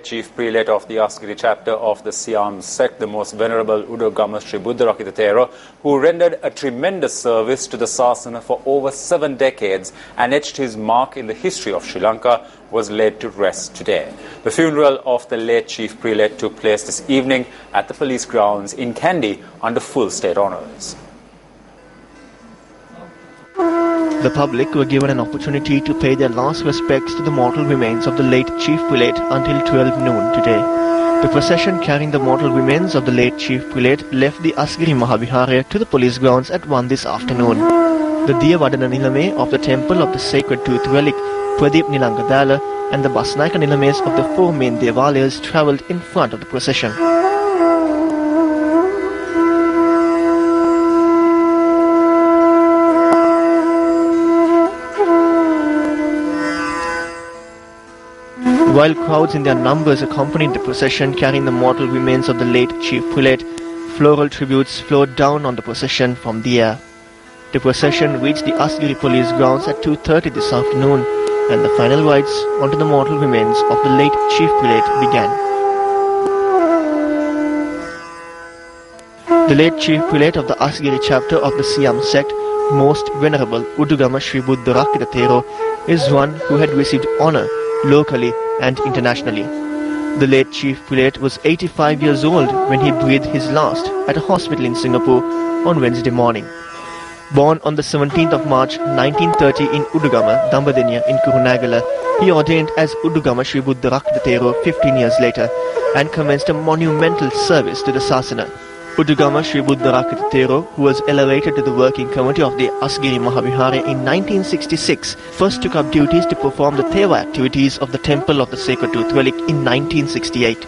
Chief Prelate of the Asgiri chapter of the Siam sect, the most venerable Udogama Sri Buddharakkhita Thero, who rendered a tremendous service to the Sasana for over 7 decades and etched his mark in the history of Sri Lanka, was laid to rest today. The funeral of the late Chief Prelate took place this evening at the police grounds in Kandy under full state honours. The public were given an opportunity to pay their last respects to the mortal remains of the late Chief Prelate until 12 noon today. The procession carrying the mortal remains of the late Chief Prelate left the Asgiri Mahavihara to the police grounds at 1 this afternoon. The Diyavadana Nilame of the Temple of the Sacred Tooth Relic, Pradeep Nilangadala, and the Basnayaka Nilames of the 4 main Devalayas travelled in front of the procession. While crowds in their numbers accompanied the procession carrying the mortal remains of the late Chief Prelate, floral tributes flowed down on the procession from the air. The procession reached the Asgiri police grounds at 2:30 this afternoon, and the final rites onto the mortal remains of the late Chief Prelate began. The late Chief Prelate of the Asgiri chapter of the Siam sect, Most Venerable Udugama Sri Buddharakkhita Thero, is one who had received honour locally and internationally. The late Chief Prelate was 85 years old when he breathed his last at a hospital in Singapore on Wednesday morning. Born on the 17th of March 1930 in Udugama, Dambadenya in Kurunagala, he ordained as Udugama Sri Buddharakkhita Thero 15 years later and commenced a monumental service to the Sasana. Udugama Sri Buddharakkhita Thero, who was elevated to the working committee of the Asgiri Mahavihara in 1966, first took up duties to perform the Theva activities of the Temple of the Sacred Tooth Relic in 1968.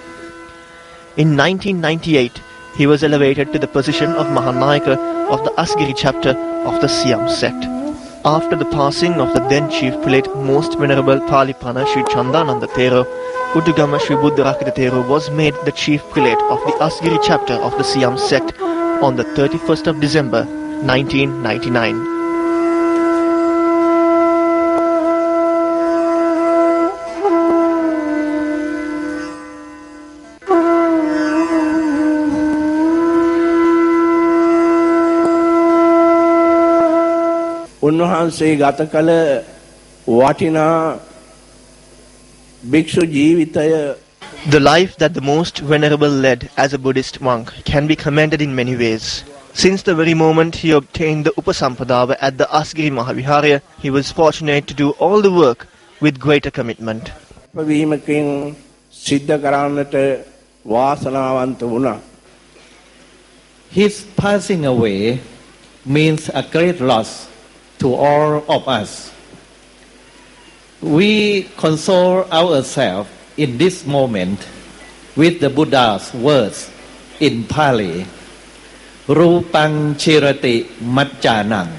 In 1998, he was elevated to the position of Mahanayaka of the Asgiri chapter of the Siam sect. After the passing of the then Chief Prelate, Most Venerable Palipana Sri Chandananda Thero, Udugama Sri Buddharakkhita Thero was made the Chief Prelate of the Asgiri chapter of the Siam sect on the 31st of December 1999. උන්වහන්සේ ගත කළ වටිනා භික්ෂු ජීවිතය. The life that the Most Venerable led as a Buddhist monk can be commended in many ways. Since the very moment he obtained the Upasampadava at the Asgiri Mahavihara, he was fortunate to do all the work with greater commitment. වීමකින් සිද්ධ කරන්නට වාසනාවන්ත වුණා. His passing away means a great loss to all of us. We console ourselves in this moment with the Buddha's words in Pali, Rupang Chirati Maccanang,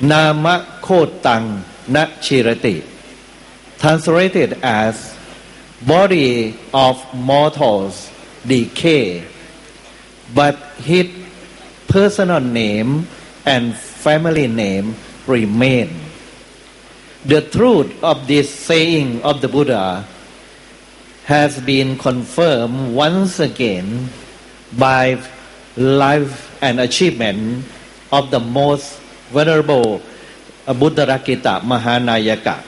Nama Kotang Na Chirati, translated as body of mortals decay, but his personal name and family name remain. The truth of this saying of the Buddha has been confirmed once again by life and achievement of the most venerable Buddharakkhita Mahanayaka.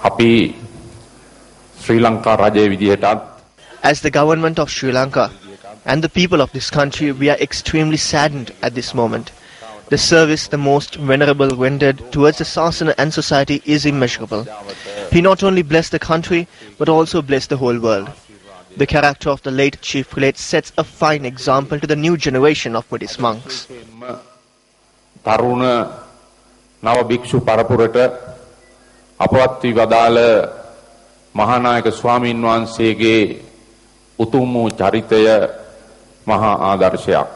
අපි ශ්‍රී ලංකා රජයේ විදිහටත් As the government of Sri Lanka and the people of this country, we are extremely saddened at this moment. The service the Most Venerable rendered towards the Sasana and society is immeasurable. He not only blessed the country, but also blessed the whole world. The character of the late Chief Prelate sets a fine example to the new generation of Buddhist monks. තරුණ නව භික්ෂු පරපුරට අපවත් වී වදාළ මහානායක ස්වාමීන් වහන්සේගේ උතුම් වූ චරිතය මහා ආදර්ශයක්.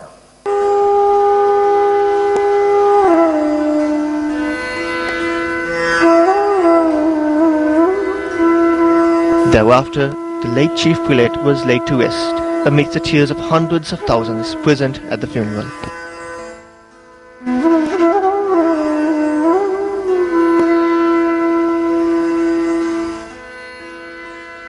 Thereafter, the late Chief Prelate was laid to rest amidst the tears of hundreds of thousands present at the funeral.